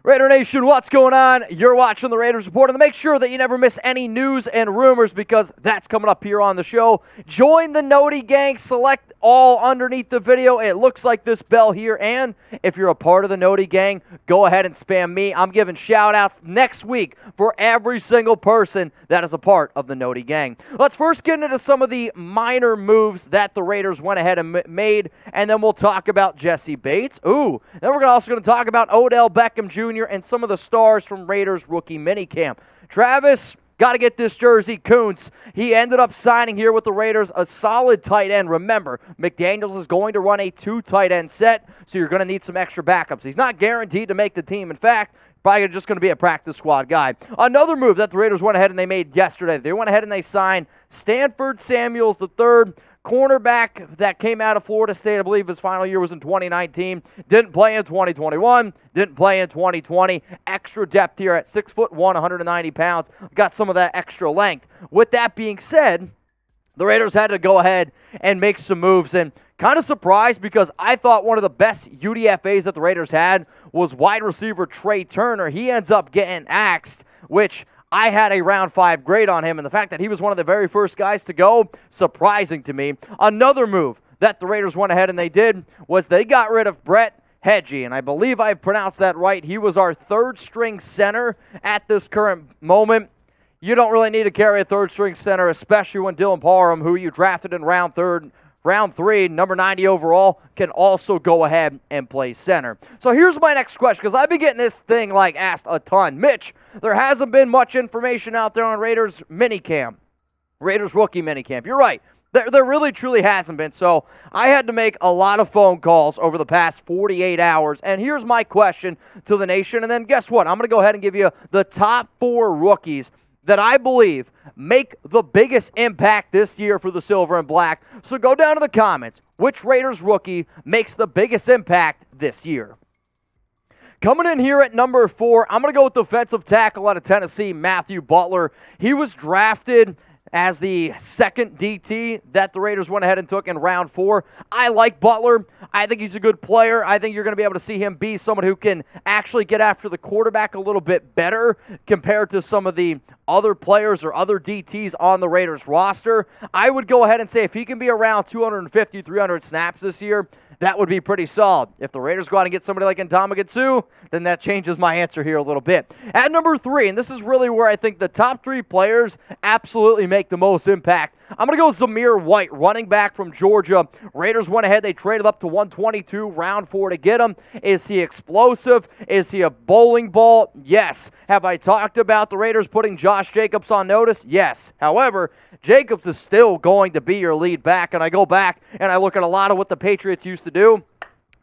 Raider Nation, what's going on? You're watching the Raiders Report, and make sure that you never miss any news and rumors because that's coming up here on the show. Join the Noti Gang. Select all underneath the video. It looks like this bell here, and if you're a part of the Noti Gang, go ahead and spam me. I'm giving shout-outs next week for every single person that is a part of the Noti Gang. Let's first get into some of the minor moves that the Raiders went ahead and made, and then we'll talk about Jessie Bates. Then we're also going to talk about Odell Beckham Jr. and some of the stars from Raiders rookie minicamp. Travis, got to get this jersey. Koontz, he ended up signing here with the Raiders a solid tight end. Remember, McDaniels is going to run a 2 tight end set, so you're going to need some extra backups. He's not guaranteed to make the team. In fact, probably just going to be a practice squad guy. Another move that the Raiders went ahead and they made yesterday. They went ahead and they signed Stanford Samuels III, cornerback that came out of Florida State. I believe his final year was in 2019. Didn't play in 2021. Didn't play in 2020. Extra depth here at 6'1", 190 pounds. Got some of that extra length. With that being said, the Raiders had to go ahead and make some moves, and kind of surprised because I thought one of the best UDFAs that the Raiders had was wide receiver Trey Turner. He ends up getting axed, which I had a round 5 grade on him, and the fact that he was one of the very first guys to go, surprising to me. Another move that the Raiders went ahead and they did was they got rid of Brett Heggie, and I believe I've pronounced that right. He was our third-string center at this current moment. You don't really need to carry a third-string center, especially when Dylan Parham, who you drafted in round 3, number 90 overall, can also go ahead and play center. So here's my next question, because I've been getting this thing asked a ton. Mitch, there hasn't been much information out there on Raiders minicamp, Raiders rookie minicamp. You're right. There really, truly hasn't been. So I had to make a lot of phone calls over the past 48 hours. And here's my question to the nation. And then guess what? I'm going to go ahead and give you the top 4 rookies that I believe make the biggest impact this year for the Silver and Black. So go down to the comments. Which Raiders rookie makes the biggest impact this year? Coming in here at number 4, I'm going to go with defensive tackle out of Tennessee, Matthew Butler. He was drafted as the second DT that the Raiders went ahead and took in round 4. I like Butler. I think he's a good player. I think you're going to be able to see him be someone who can actually get after the quarterback a little bit better compared to some of the other players or other DTs on the Raiders roster. I would go ahead and say if he can be around 250, 300 snaps this year, that would be pretty solid. If the Raiders go out and get somebody like Ndamukong Suh, then that changes my answer here a little bit. At number 3, and this is really where I think the top 3 players absolutely make the most impact. I'm going to go with Zamir White, running back from Georgia. Raiders went ahead. They traded up to 122, round 4 to get him. Is he explosive? Is he a bowling ball? Yes. Have I talked about the Raiders putting Josh Jacobs on notice? Yes. However, Jacobs is still going to be your lead back, and I go back and I look at a lot of what the Patriots used to do.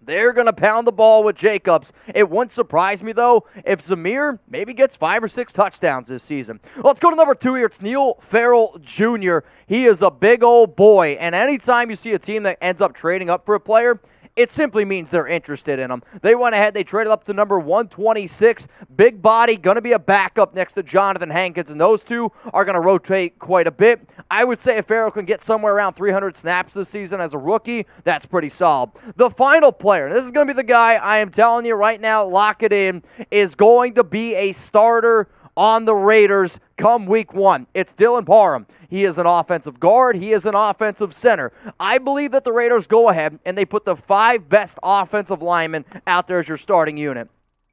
They're going to pound the ball with Jacobs. It wouldn't surprise me, though, if Zamir maybe gets 5 or 6 touchdowns this season. Let's go to number 2 here. It's Neil Farrell Jr. He is a big old boy, and anytime you see a team that ends up trading up for a player, it simply means they're interested in him. They went ahead, they traded up to number 126. Big body, going to be a backup next to Jonathan Hankins, and those two are going to rotate quite a bit. I would say if Farrell can get somewhere around 300 snaps this season as a rookie, that's pretty solid. The final player, and this is going to be the guy I am telling you right now, lock it in, is going to be a starter on the Raiders come week 1. It's Dylan Parham. He is an offensive guard. He is an offensive center. I believe that the Raiders go ahead and they put the 5 best offensive linemen out there as your starting unit.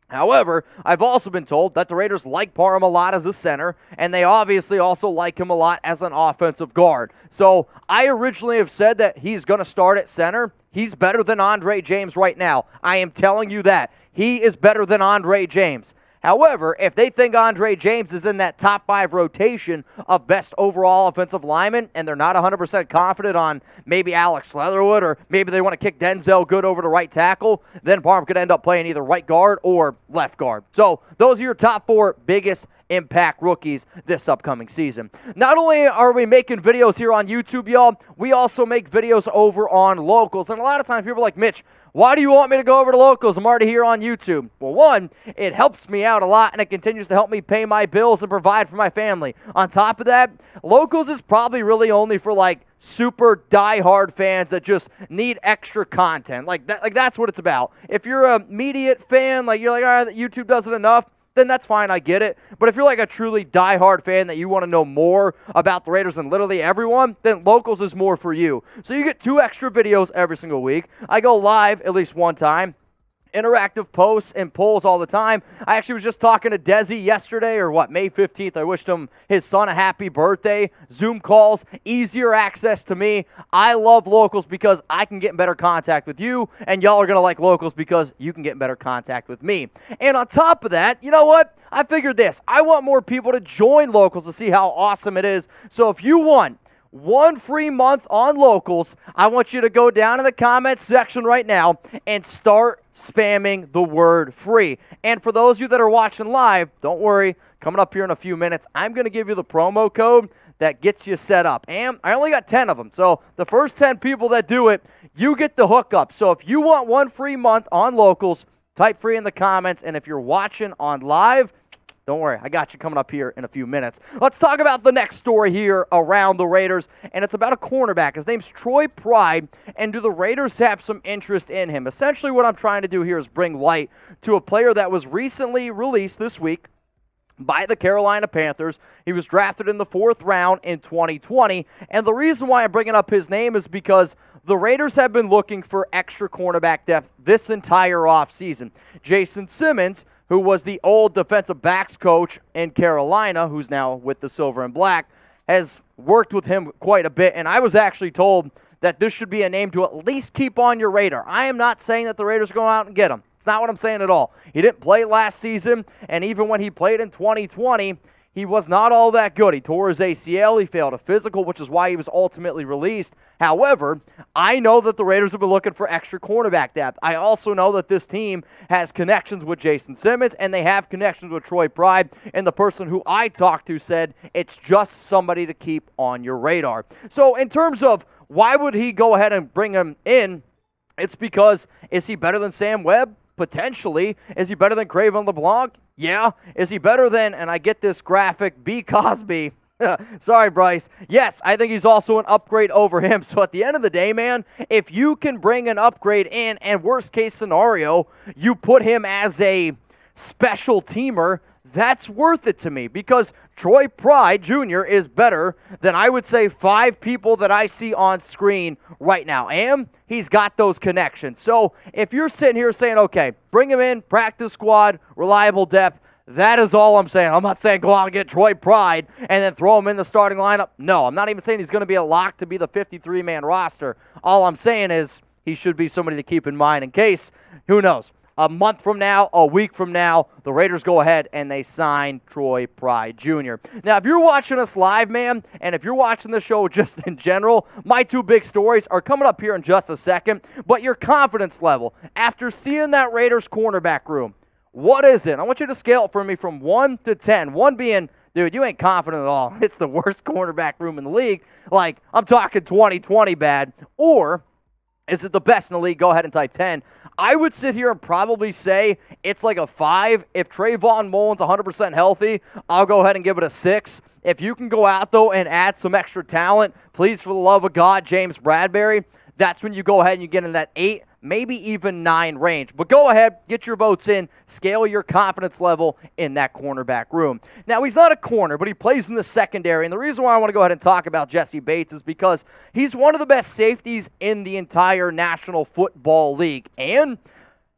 However, I've also been told that the Raiders like Parham a lot as a center, and they obviously also like him a lot as an offensive guard. So I originally have said that he's going to start at center. He's better than Andre James right now. I am telling you that. He is better than Andre James. However, if they think Andre James is in that top 5 rotation of best overall offensive lineman and they're not 100% confident on maybe Alex Leatherwood or maybe they want to kick Denzel Good over to right tackle, then Parham could end up playing either right guard or left guard. So those are your top 4 biggest impact rookies this upcoming season. Not only are we making videos here on YouTube, y'all, we also make videos over on Locals. And a lot of times people are like, Mitch, why do you want me to go over to Locals? I'm already here on YouTube. Well, one, it helps me out a lot, and it continues to help me pay my bills and provide for my family. On top of that, Locals is probably really only for like super diehard fans that just need extra content. Like that's what it's about. If you're a immediate fan, like you're like, all right, YouTube does it enough, then that's fine, I get it. But if you're like a truly diehard fan that you want to know more about the Raiders than literally everyone, then Locals is more for you. So you get 2 extra videos every single week. I go live at least one time. Interactive posts and polls all the time. I actually was just talking to Desi yesterday, May 15th. I wished him, his son, a happy birthday. Zoom calls, easier access to me. I love Locals because I can get in better contact with you, and y'all are going to like Locals because you can get in better contact with me. And on top of that, you know what? I figured this. I want more people to join Locals to see how awesome it is. So if you want 1 free month on Locals, I want you to go down in the comments section right now and start spamming the word free. And for those of you that are watching live, don't worry, coming up here in a few minutes, I'm going to give you the promo code that gets you set up. And I only got 10 of them, so the first 10 people that do it, you get the hookup. So if you want 1 free month on Locals, type free in the comments, and if you're watching on live, don't worry, I got you coming up here in a few minutes. Let's talk about the next story here around the Raiders, and it's about a cornerback. His name's Troy Pride, and do the Raiders have some interest in him? Essentially what I'm trying to do here is bring light to a player that was recently released this week by the Carolina Panthers. He was drafted in the 4th round in 2020, and the reason why I'm bringing up his name is because the Raiders have been looking for extra cornerback depth this entire offseason. Jason Simmons, who was the old defensive backs coach in Carolina, who's now with the Silver and Black, has worked with him quite a bit, and I was actually told that this should be a name to at least keep on your radar. I am not saying that the Raiders are going out and get him. It's not what I'm saying at all. He didn't play last season, and even when he played in 2020, he was not all that good. He tore his ACL. He failed a physical, which is why he was ultimately released. However, I know that the Raiders have been looking for extra cornerback depth. I also know that this team has connections with Jason Simmons, and they have connections with Troy Pride, and the person who I talked to said it's just somebody to keep on your radar. So in terms of why would he go ahead and bring him in, it's because, is he better than Sam Webb? Potentially. Is he better than Craven LeBlanc? Yeah. Is he better than, and I get this graphic, B. Cosby? Sorry, Bryce. Yes, I think he's also an upgrade over him. So at the end of the day, man, if you can bring an upgrade in, and worst case scenario, you put him as a special teamer, that's worth it to me, because Troy Pride Jr. is better than, I would say, 5 people that I see on screen right now. And he's got those connections. So if you're sitting here saying, okay, bring him in, practice squad, reliable depth, that is all I'm saying. I'm not saying go out and get Troy Pride and then throw him in the starting lineup. No, I'm not even saying he's going to be a lock to be the 53-man roster. All I'm saying is he should be somebody to keep in mind in case, who knows, a month from now, a week from now, the Raiders go ahead and they sign Troy Pride Jr. Now, if you're watching us live, man, and if you're watching the show just in general, my 2 big stories are coming up here in just a second, but your confidence level after seeing that Raiders cornerback room, what is it? I want you to scale it for me from 1 to 10. 1 being, dude, you ain't confident at all. It's the worst cornerback room in the league. Like, I'm talking 2020 bad. Or is it the best in the league? Go ahead and type 10. I would sit here and probably say it's like a 5. If Trayvon Mullen's 100% healthy, I'll go ahead and give it a 6. If you can go out, though, and add some extra talent, please, for the love of God, James Bradbury, that's when you go ahead and you get in that 8, maybe even 9 range. But go ahead, get your votes in, scale your confidence level in that cornerback room. Now, he's not a corner, but he plays in the secondary, and the reason why I want to go ahead and talk about Jessie Bates is because he's one of the best safeties in the entire National Football League, and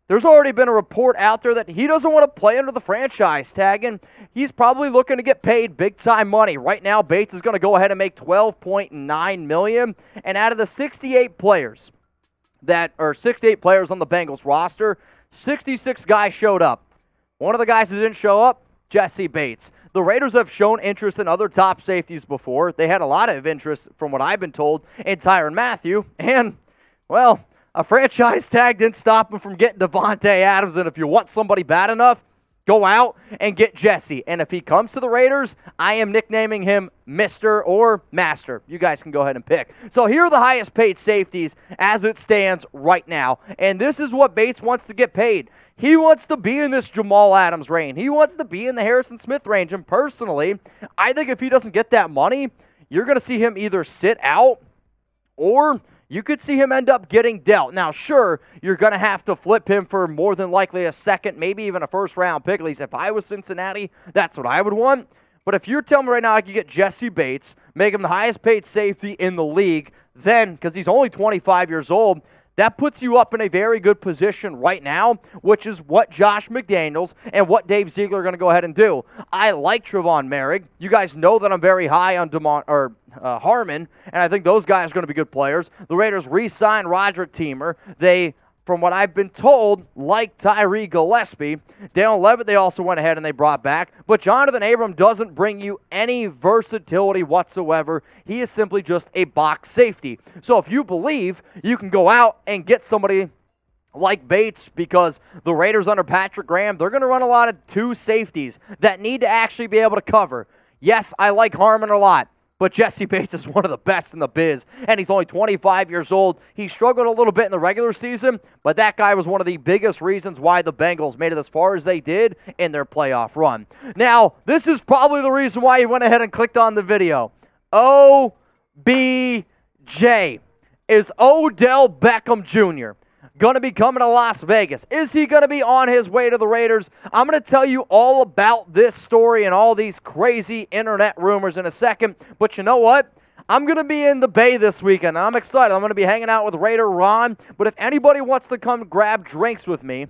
there's already been a report out there that he doesn't want to play under the franchise tag, and he's probably looking to get paid big-time money. Right now, Bates is going to go ahead and make $12.9 million, and out of the 68 players on the Bengals roster, 66 guys showed up. One of the guys who didn't show up, Jessie Bates. The Raiders have shown interest in other top safeties before. They had a lot of interest, from what I've been told, in Tyrann Mathieu, and, well, a franchise tag didn't stop him from getting Devontae Adams, and if you want somebody bad enough, go out and get Jessie. And if he comes to the Raiders, I am nicknaming him Mr. or Master. You guys can go ahead and pick. So here are the highest paid safeties as it stands right now, and this is what Bates wants to get paid. He wants to be in this Jamal Adams range. He wants to be in the Harrison Smith range, and personally, I think if he doesn't get that money, you're going to see him either sit out Or you could see him end up getting dealt. Now, sure, you're going to have to flip him for more than likely a second, maybe even a first-round pick. At least if I was Cincinnati, that's what I would want. But if you're telling me right now I could get Jessie Bates, make him the highest-paid safety in the league, then, because he's only 25 years old, that puts you up in a very good position right now, which is what Josh McDaniels and what Dave Ziegler are going to go ahead and do. I like Trevon Merrick. You guys know that I'm very high on Harmon, and I think those guys are going to be good players. The Raiders re-signed Roderick Teamer. They, from what I've been told, like Tyree Gillespie. Dale Levitt they also went ahead and they brought back. But Jonathan Abram doesn't bring you any versatility whatsoever. He is simply just a box safety. So if you believe you can go out and get somebody like Bates, because the Raiders under Patrick Graham, they're going to run a lot of two safeties that need to actually be able to cover. Yes, I like Harmon a lot. But Jessie Bates is one of the best in the biz, and he's only 25 years old. He struggled a little bit in the regular season, but that guy was one of the biggest reasons why the Bengals made it as far as they did in their playoff run. Now, this is probably the reason why you went ahead and clicked on the video. OBJ. Is Odell Beckham Jr. going to be coming to Las Vegas? Is he going to be on his way to the Raiders? I'm going to tell you all about this story and all these crazy internet rumors in a second. But you know what? I'm going to be in the Bay this weekend. I'm excited. I'm going to be hanging out with Raider Ron. But if anybody wants to come grab drinks with me,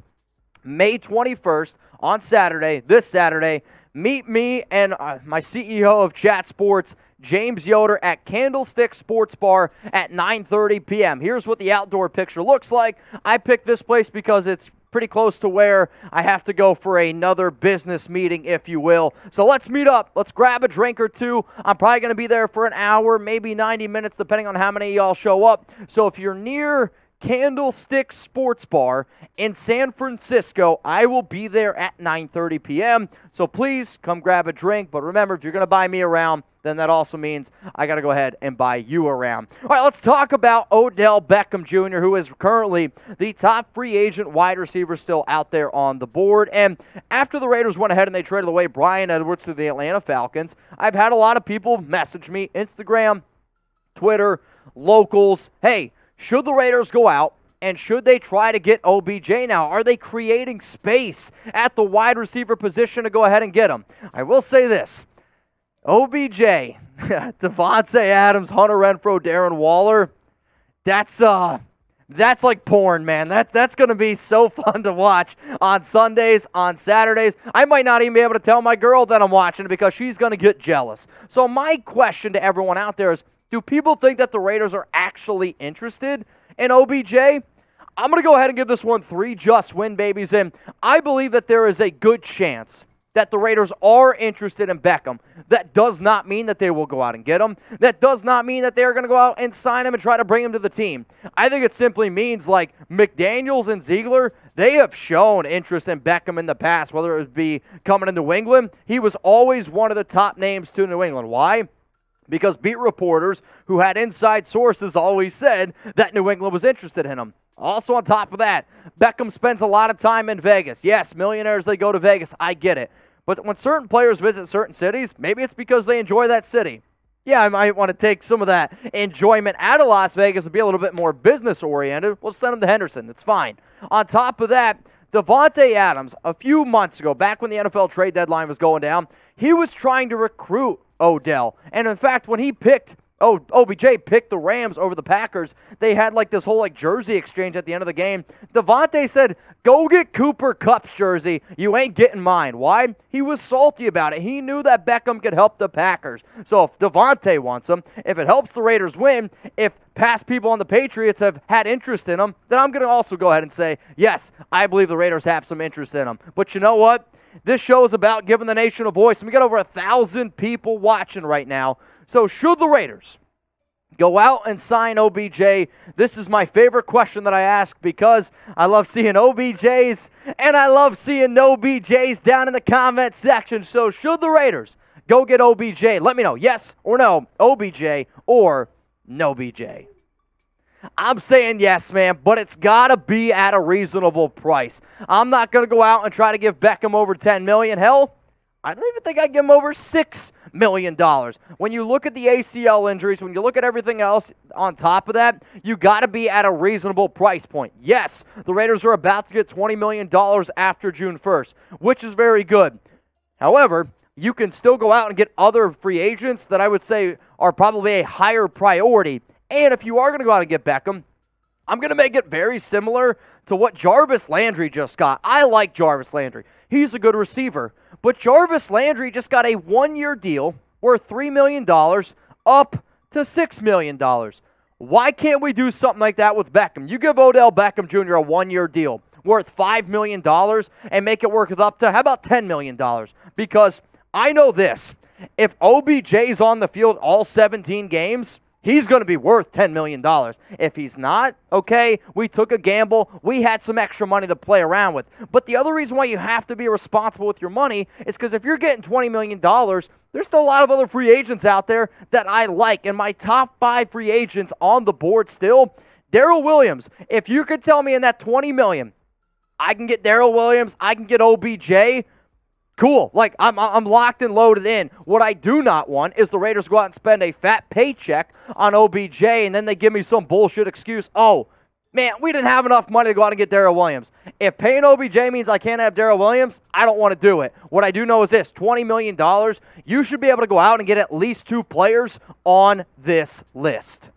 May 21st on Saturday, this Saturday, meet me and my CEO of Chat Sports, James Yoder, at Candlestick Sports Bar at 9:30 p.m. Here's what the outdoor picture looks like. I picked this place because it's pretty close to where I have to go for another business meeting, if you will. So let's meet up. Let's grab a drink or two. I'm probably going to be there for an hour, maybe 90 minutes, depending on how many of y'all show up. So if you're near Candlestick Sports Bar in San Francisco, I will be there at 9:30 p.m. So please come grab a drink. But remember, if you're going to buy me around, then that also means I got to go ahead and buy you around. All right, let's talk about Odell Beckham Jr., who is currently the top free agent wide receiver still out there on the board. And after the Raiders went ahead and they traded away Bryan Edwards to the Atlanta Falcons, I've had a lot of people message me, Instagram, Twitter, locals, hey, should the Raiders go out and should they try to get OBJ now? Are they creating space at the wide receiver position to go ahead and get him? I will say this. OBJ, Devontae Adams, Hunter Renfrow, Darren Waller, that's like porn, man. That's going to be so fun to watch on Sundays, on Saturdays. I might not even be able to tell my girl that I'm watching it because she's going to get jealous. So my question to everyone out there is, do people think that the Raiders are actually interested in OBJ? I'm going to go ahead and give this one 3 just win babies in. I believe that there is a good chance that the Raiders are interested in Beckham. That does not mean that they will go out and get him. That does not mean that they're going to go out and sign him and try to bring him to the team. I think it simply means like McDaniels and Ziegler, they have shown interest in Beckham in the past, whether it would be coming into New England. He was always one of the top names to New England. Why? Because beat reporters who had inside sources always said that New England was interested in him. Also on top of that, Beckham spends a lot of time in Vegas. Yes, millionaires, they go to Vegas. I get it. But when certain players visit certain cities, maybe it's because they enjoy that city. Yeah, I might want to take some of that enjoyment out of Las Vegas and be a little bit more business-oriented. We'll send him to Henderson. It's fine. On top of that, Devontae Adams, a few months ago, back when the NFL trade deadline was going down, he was trying to recruit Odell. And in fact, when he picked OBJ picked the Rams over the Packers, they had like this whole like jersey exchange at the end of the game. Devontae said, go get Cooper Kupp's jersey. You ain't getting mine. Why? He was salty about it. He knew that Beckham could help the Packers. So if Devontae wants him, if it helps the Raiders win, if past people on the Patriots have had interest in him, then I'm going to also go ahead and say, yes, I believe the Raiders have some interest in him. But you know what? This show is about giving the nation a voice. And we got over 1,000 people watching right now. So should the Raiders go out and sign OBJ? This is my favorite question that I ask because I love seeing OBJs and I love seeing no BJs down in the comment section. So should the Raiders go get OBJ? Let me know, yes or no, OBJ or no BJ. I'm saying yes, man, but it's got to be at a reasonable price. I'm not going to go out and try to give Beckham over $10 million. Hell, I don't even think I'd give him over $6 million. When you look at the ACL injuries, when you look at everything else on top of that, you got to be at a reasonable price point. Yes, the Raiders are about to get $20 million after June 1st, which is very good. However, you can still go out and get other free agents that I would say are probably a higher priority. And if you are going to go out and get Beckham, I'm going to make it very similar to what Jarvis Landry just got. I like Jarvis Landry. He's a good receiver. But Jarvis Landry just got a one-year deal worth $3 million up to $6 million. Why can't we do something like that with Beckham? You give Odell Beckham Jr. a one-year deal worth $5 million and make it work with up to, how about $10 million? Because I know this. If OBJ's on the field all 17 games, he's going to be worth $10 million. If he's not, okay, we took a gamble. We had some extra money to play around with. But the other reason why you have to be responsible with your money is because if you're getting $20 million, there's still a lot of other free agents out there that I like. And my top 5 free agents on the board still, Darrell Williams. If you could tell me in that $20 million, I can get Darrell Williams, I can get OBJ, cool. Like, I'm locked and loaded in. What I do not want is the Raiders go out and spend a fat paycheck on OBJ, and then they give me some bullshit excuse. Oh, man, we didn't have enough money to go out and get Darrell Williams. If paying OBJ means I can't have Darrell Williams, I don't want to do it. What I do know is this, $20 million, you should be able to go out and get at least 2 players on this list.